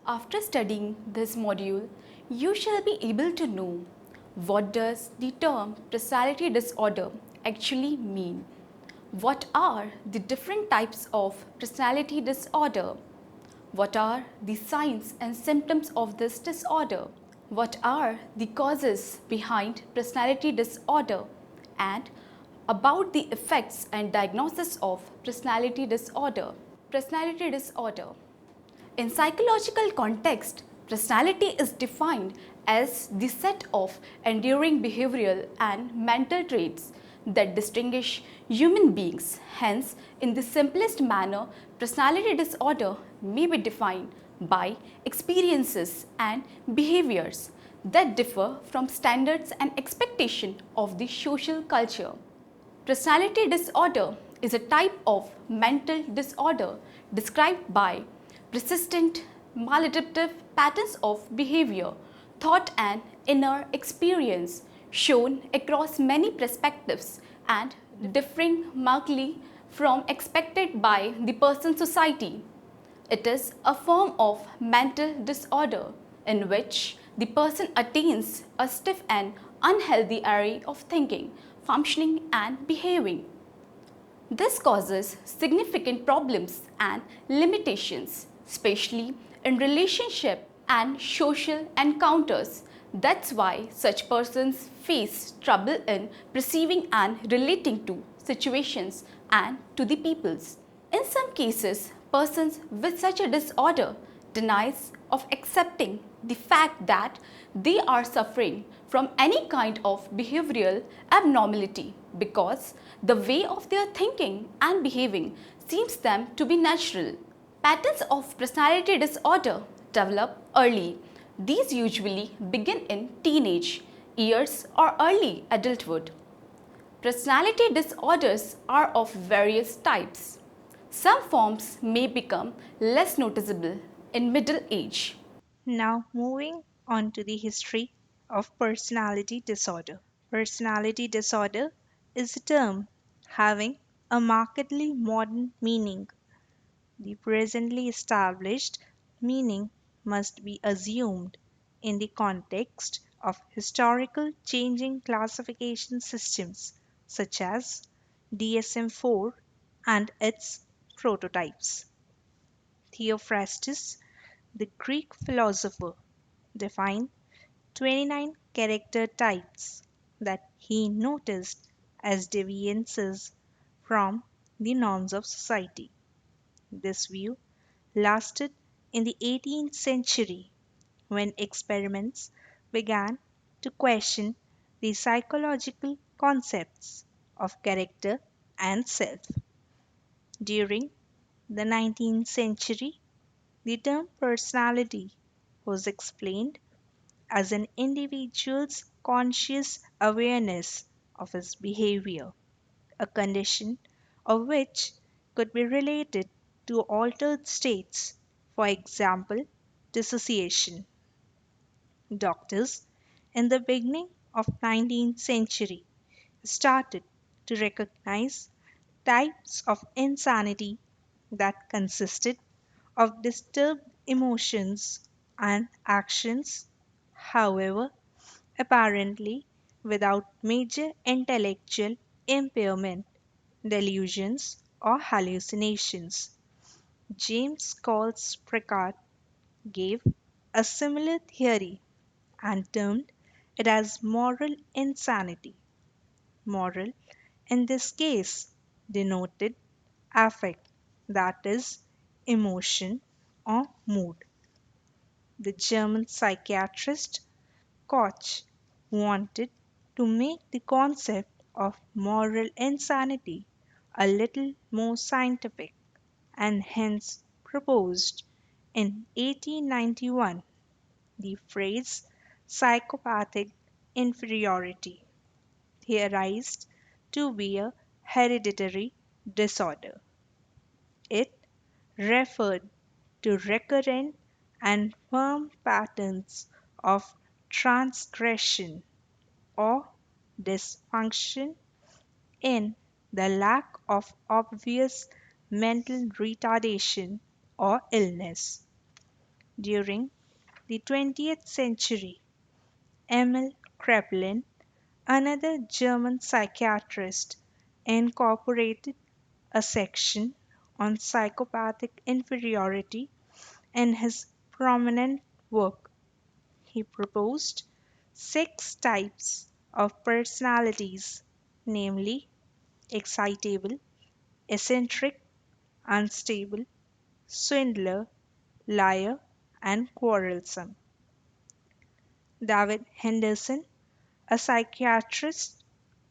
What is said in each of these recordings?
After studying this module, you shall be able to know what does the term personality disorder actually mean? What are the different types of personality disorder? What are the signs and symptoms of this disorder? What are the causes behind personality disorder? And about the effects and diagnosis of personality disorder. Personality disorder. In psychological context, personality is defined as the set of enduring behavioral and mental traits that distinguish human beings. Hence, in the simplest manner, personality disorder may be defined by experiences and behaviors that differ from standards and expectation of the social culture. Personality disorder is a type of mental disorder described by persistent maladaptive patterns of behavior, thought and inner experience shown across many perspectives and differing markedly from expected by the person society. It is a form of mental disorder in which the person attains a stiff and unhealthy array of thinking, functioning and behaving. This causes significant problems and limitations, especially in relationship and social encounters. That's why such persons face trouble in perceiving and relating to situations and to the peoples. In some cases, persons with such a disorder denies of accepting the fact that they are suffering from any kind of behavioral abnormality because the way of their thinking and behaving seems them to be natural. Patterns of personality disorder develop early. These usually begin in teenage years or early adulthood. Personality disorders are of various types. Some forms may become less noticeable in middle age. Now, moving on to the history of personality disorder. Personality disorder is a term having a markedly modern meaning. The presently established meaning must be assumed in the context of historical changing classification systems such as DSM 4 and its prototypes. Theophrastus, the Greek philosopher, defined 29 character types that he noticed as deviances from the norms of society. This view lasted in the 18th century when experiments began to question the psychological concepts of character and self. During the 19th century, the term personality was explained as an individual's conscious awareness of his behavior, a condition of which could be related to altered states, for example, dissociation. Doctors in the beginning of 19th century started to recognize types of insanity that consisted of disturbed emotions and actions, however, apparently without major intellectual impairment, delusions, or hallucinations. James Cals Precard gave a similar theory and termed it as moral insanity. Moral, in this case, denoted affect, that is, emotion or mood. The German psychiatrist Koch wanted to make the concept of moral insanity a little more scientific and hence proposed in 1891 the phrase psychopathic inferiority, theorized to be a hereditary disorder. It referred to recurrent and firm patterns of transgression or dysfunction in the lack of obvious mental retardation or illness. During the 20th century, Emil Kraepelin, another German psychiatrist, incorporated a section on psychopathic inferiority in his prominent work. He proposed six types of personalities, namely excitable, eccentric, unstable, swindler, liar, and quarrelsome. David Henderson, a psychiatrist,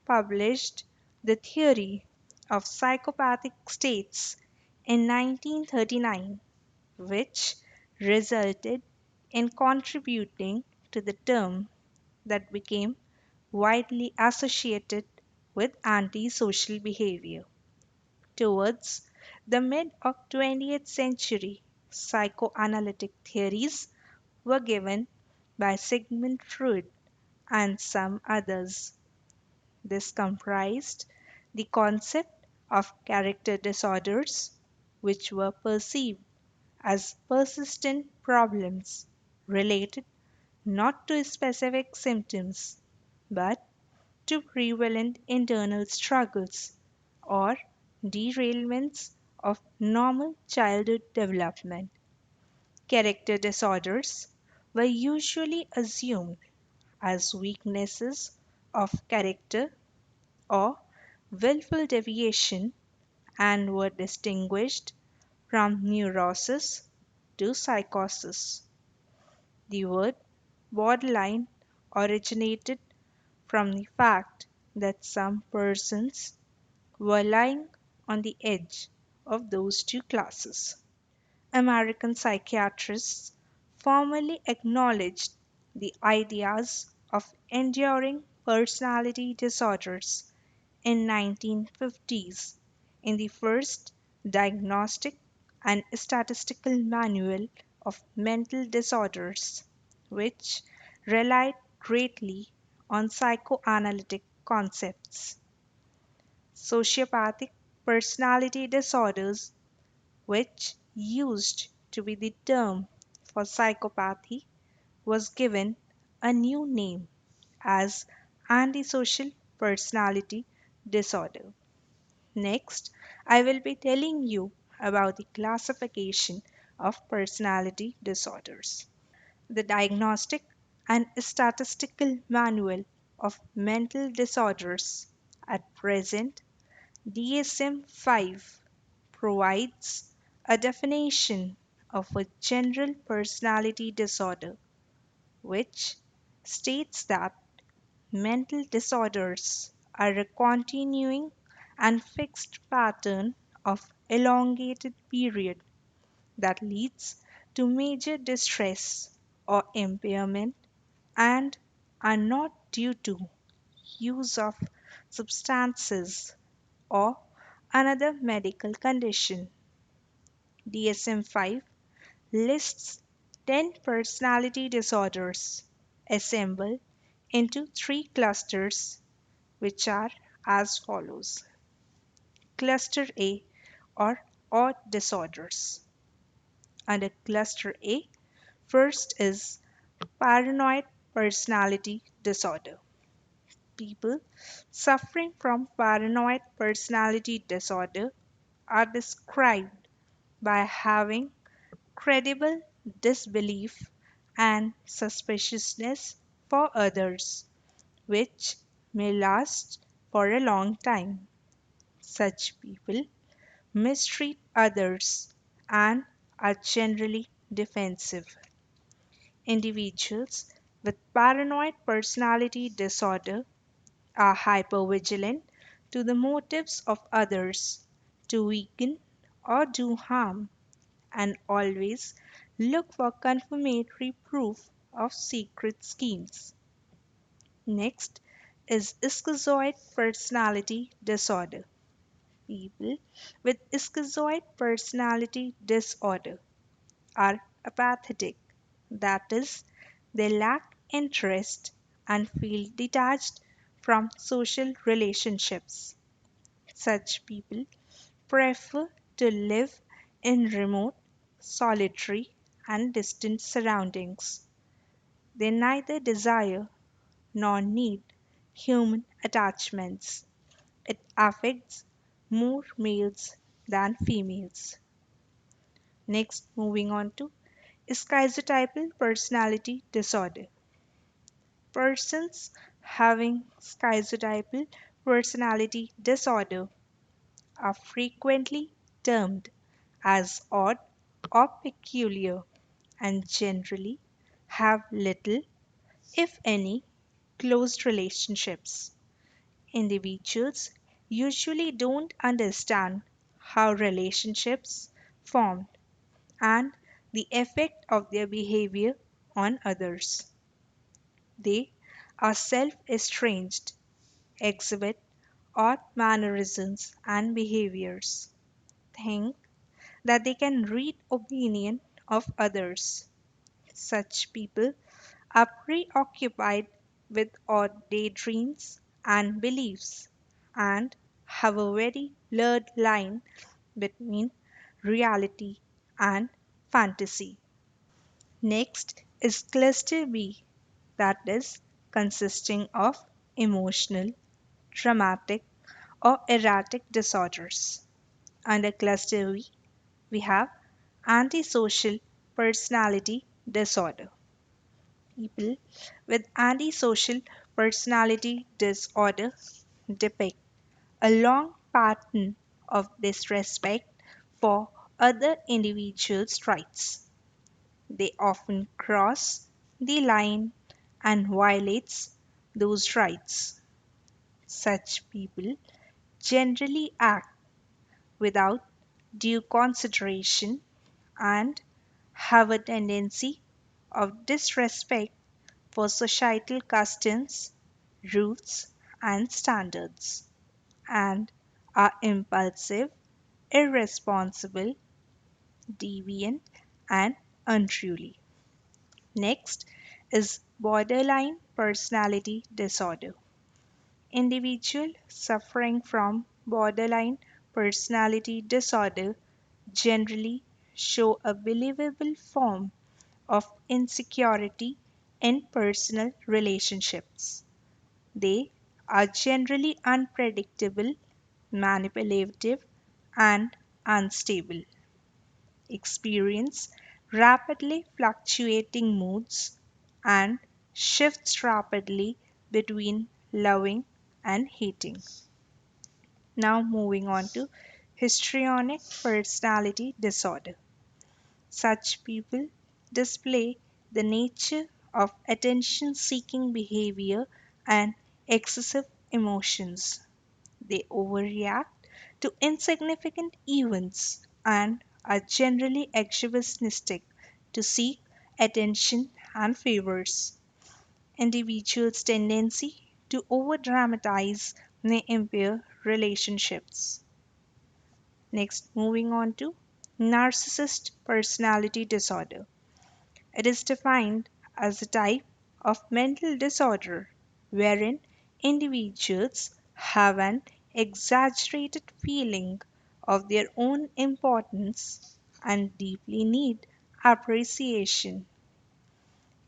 published The Theory of Psychopathic States in 1939, which resulted in contributing to the term that became widely associated with antisocial behavior. Towards the mid of 20th century, psychoanalytic theories were given by Sigmund Freud and some others. This comprised the concept of character disorders, which were perceived as persistent problems related not to specific symptoms but to prevalent internal struggles or derailments of normal childhood development. Character disorders were usually assumed as weaknesses of character or willful deviation and were distinguished from neurosis to psychosis. The word borderline originated from the fact that some persons were lying on the edge of those two classes. American psychiatrists formally acknowledged the ideas of enduring personality disorders in 1950s in the first diagnostic and statistical manual of mental disorders, which relied greatly on psychoanalytic concepts. Sociopathic personality disorders, which used to be the term for psychopathy, was given a new name as antisocial personality disorder. Next, I will be telling you about the classification of personality disorders. The Diagnostic and Statistical Manual of Mental Disorders, at present DSM-5, provides a definition of a general personality disorder, which states that mental disorders are a continuing and fixed pattern of elongated period that leads to major distress or impairment and are not due to use of substances or another medical condition. DSM-5 lists 10 personality disorders assembled into three clusters, which are as follows. Cluster A, or odd disorders. Under Cluster A, first is paranoid personality disorder. People suffering from paranoid personality disorder are described by having credible disbelief and suspiciousness for others, which may last for a long time. Such people mistreat others and are generally defensive. Individuals with paranoid personality disorder are hypervigilant to the motives of others to weaken or do harm and always look for confirmatory proof of secret schemes. Next is schizoid personality disorder. People with schizoid personality disorder are apathetic, that is, they lack interest and feel detached from social relationships. Such people prefer to live in remote, solitary, and distant surroundings. They neither desire nor need human attachments. It affects more males than females. Next, moving on to schizotypal personality disorder. Persons having schizotypal personality disorder are frequently termed as odd or peculiar and generally have little, if any, close relationships. Individuals usually don't understand how relationships form and the effect of their behavior on others. They are self estranged, exhibit odd mannerisms and behaviors, think that they can read opinion of others. Such people are preoccupied with odd daydreams and beliefs and have a very blurred line between reality and fantasy. Next is cluster B, that is consisting of emotional, traumatic, or erratic disorders. Under cluster B, we have antisocial personality disorder. People with antisocial personality disorder depict a long pattern of disrespect for other individuals' rights. They often cross the line and violates those rights. Such people generally act without due consideration and have a tendency of disrespect for societal customs, rules, and standards, and are impulsive, irresponsible, deviant, and unruly. Next is borderline personality disorder. Individuals suffering from borderline personality disorder generally show a believable form of insecurity in personal relationships. They are generally unpredictable, manipulative, and unstable, experience rapidly fluctuating moods, and shifts rapidly between loving and hating. Now, moving on to histrionic personality disorder. Such people display the nature of attention seeking behavior and excessive emotions. They overreact to insignificant events and are generally exhibitionistic to seek attention and favors. Individuals' tendency to overdramatize may impair relationships. Next, moving on to narcissist personality disorder. It is defined as a type of mental disorder wherein individuals have an exaggerated feeling of their own importance and deeply need appreciation.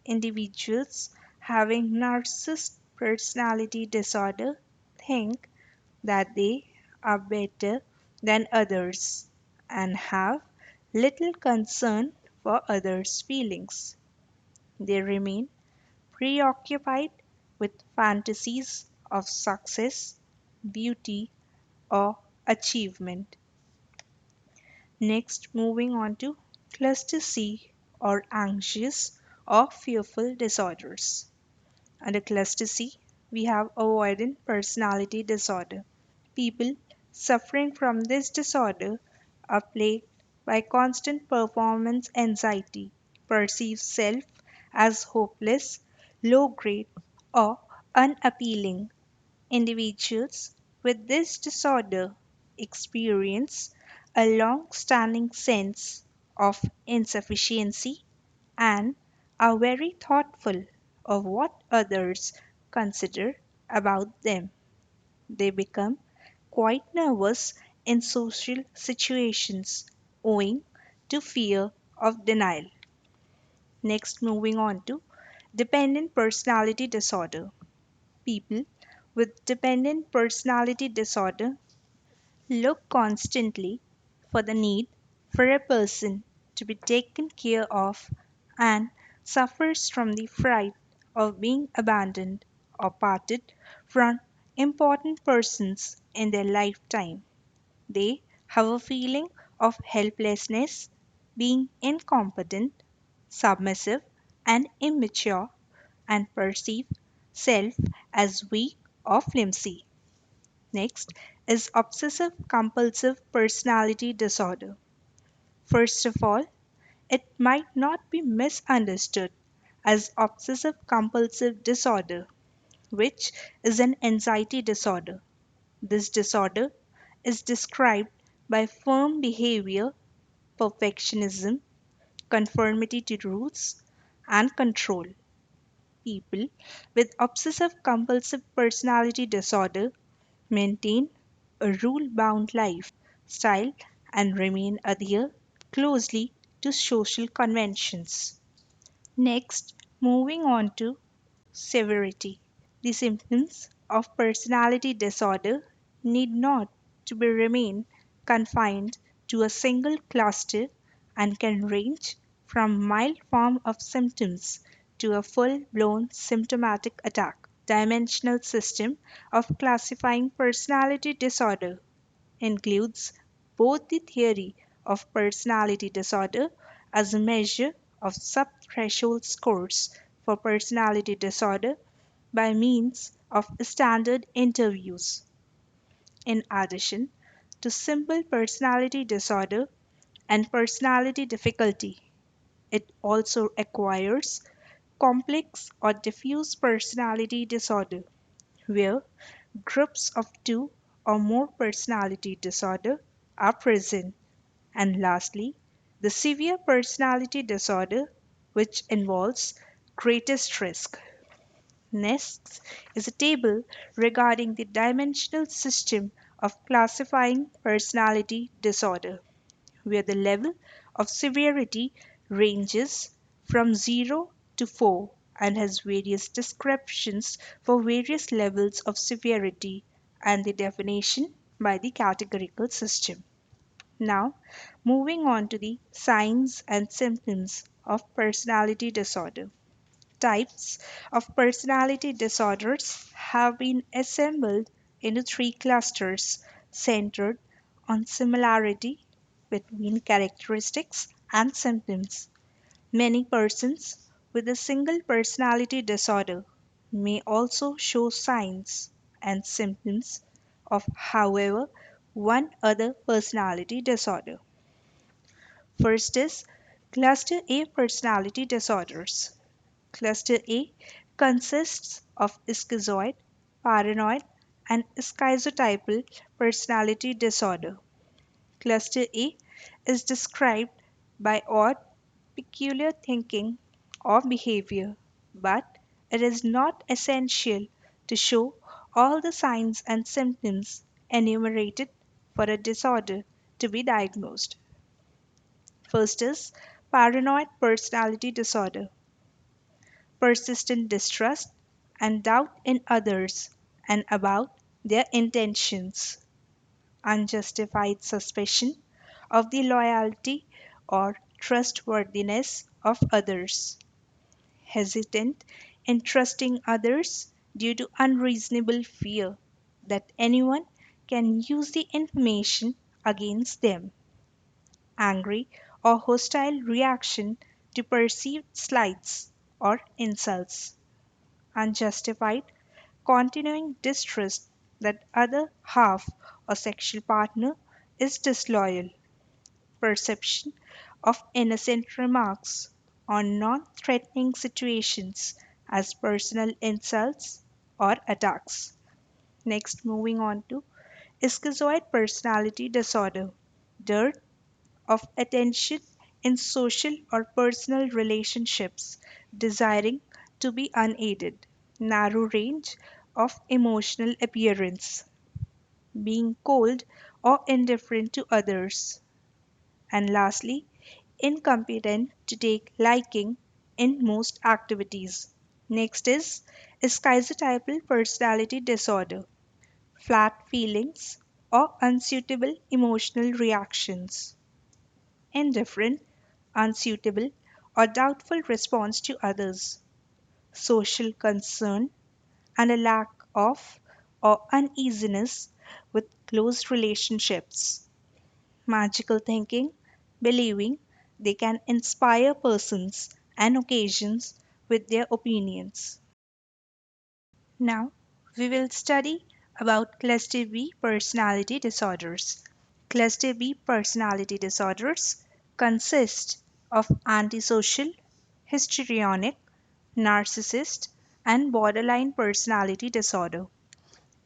Individuals having narcissist personality disorder think that they are better than others and have little concern for others' feelings. They remain preoccupied with fantasies of success, beauty, or achievement. Next, moving on to cluster C or anxious or fearful disorders. Under cluster C, we have avoidant personality disorder. People suffering from this disorder are plagued by constant performance anxiety, perceive self as hopeless, low grade, or unappealing. Individuals with this disorder experience a long standing sense of insufficiency and are very thoughtful of what others consider about them. They become quite nervous in social situations owing to fear of denial. Next, moving on to dependent personality disorder. People with dependent personality disorder look constantly for the need for a person to be taken care of and suffers from the fright of being abandoned or parted from important persons in their lifetime. They have a feeling of helplessness, being incompetent, submissive, and immature, and perceive self as weak or flimsy. Next is obsessive compulsive personality disorder. First of all, it might not be misunderstood as obsessive compulsive disorder, which is an anxiety disorder. This disorder is described by firm behavior, perfectionism, conformity to rules, and control. People with obsessive compulsive personality disorder maintain a rule bound lifestyle and remain adhere closely to social conventions. Next, moving on to severity. The symptoms of personality disorder need not to be remain confined to a single cluster and can range from mild form of symptoms to a full-blown symptomatic attack. Dimensional system of classifying personality disorder includes both the theory of personality disorder as a measure of subthreshold scores for personality disorder by means of standard interviews. In addition to simple personality disorder and personality difficulty, it also acquires complex or diffuse personality disorder, where groups of two or more personality disorder are present. And lastly, the severe personality disorder, which involves greatest risk. Next is a table regarding the dimensional system of classifying personality disorder, where the level of severity ranges from 0 to 4 and has various descriptions for various levels of severity and the definition by the categorical system. Now, moving on to the signs and symptoms of personality disorder. Types of personality disorders have been assembled into three clusters centered on similarity between characteristics and symptoms. Many persons with a single personality disorder may also show signs and symptoms of, however, one other personality disorder. First is Cluster A personality disorders. Cluster A consists of schizoid, paranoid, and schizotypal personality disorder. Cluster A is described by odd, peculiar thinking or behavior, but it is not essential to show all the signs and symptoms enumerated for a disorder to be diagnosed. First is paranoid personality disorder, persistent distrust and doubt in others and about their intentions, unjustified suspicion of the loyalty or trustworthiness of others, hesitant in trusting others due to unreasonable fear that anyone can use the information against them, angry or hostile reaction to perceived slights or insults, unjustified continuing distrust that other half or sexual partner is disloyal, perception of innocent remarks on non threatening situations as personal insults or attacks. Next, moving on to schizoid personality disorder, dearth of attention in social or personal relationships, desiring to be unaided, narrow range of emotional appearance, being cold or indifferent to others, and lastly, incompetent to take liking in most activities. Next is schizotypal personality disorder, flat feelings or unsuitable emotional reactions, indifferent, unsuitable, or doubtful response to others, social concern, and a lack of or uneasiness with close relationships, magical thinking, believing they can inspire persons and occasions with their opinions. Now, we will study about cluster B personality disorders. Cluster B personality disorders consist of antisocial, histrionic, narcissist, and borderline personality disorder.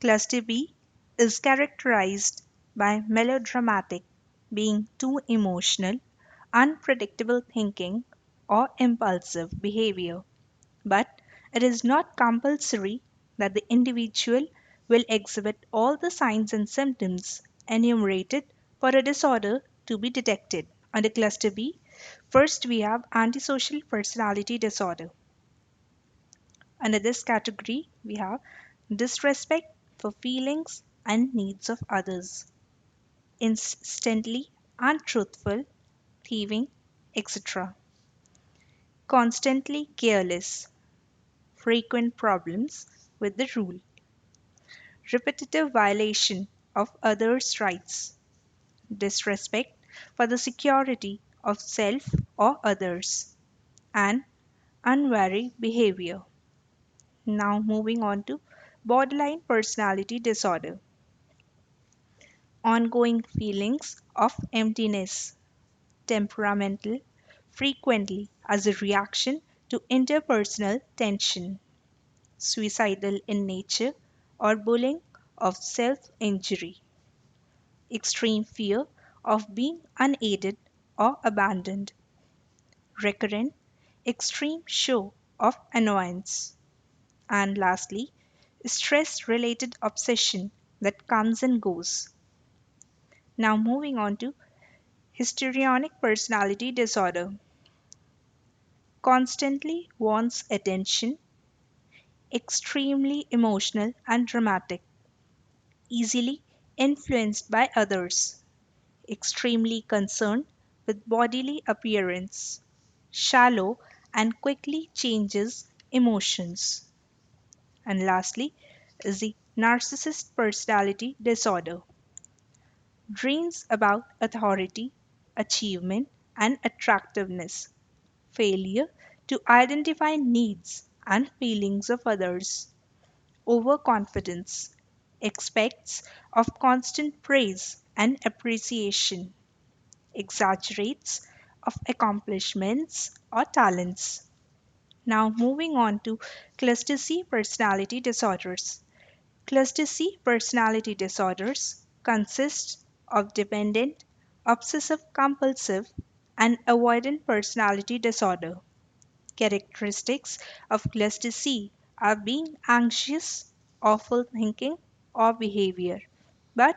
Cluster B is characterized by melodramatic, being too emotional, unpredictable thinking, or impulsive behavior, but it is not compulsory that the individual will exhibit all the signs and symptoms enumerated for a disorder to be detected. Under cluster B, first we have antisocial personality disorder. Under this category, we have disrespect for feelings and needs of others, instantly untruthful, thieving, etc. Constantly careless, frequent problems with the rule, repetitive violation of others' rights, disrespect for the security of self or others, and unwary behavior. Now, moving on to borderline personality disorder, ongoing feelings of emptiness, temperamental, frequently as a reaction to interpersonal tension, suicidal in nature or bullying of self injury, extreme fear of being unaided or abandoned, recurrent, extreme show of annoyance, and lastly, stress related obsession that comes and goes. Now, moving on to histrionic personality disorder, constantly wants attention, extremely emotional and dramatic, easily influenced by others, extremely concerned with bodily appearance, shallow and quickly changes emotions. And lastly is the narcissist personality disorder, dreams about authority, achievement, and attractiveness, failure to identify needs and feelings of others, overconfidence, expects of constant praise and appreciation, exaggerates of accomplishments or talents. Now, moving on to cluster C personality disorders. Cluster C personality disorders consist of dependent, obsessive compulsive, and avoidant personality disorder. Characteristics of cluster C are being anxious, awful thinking, or behavior, but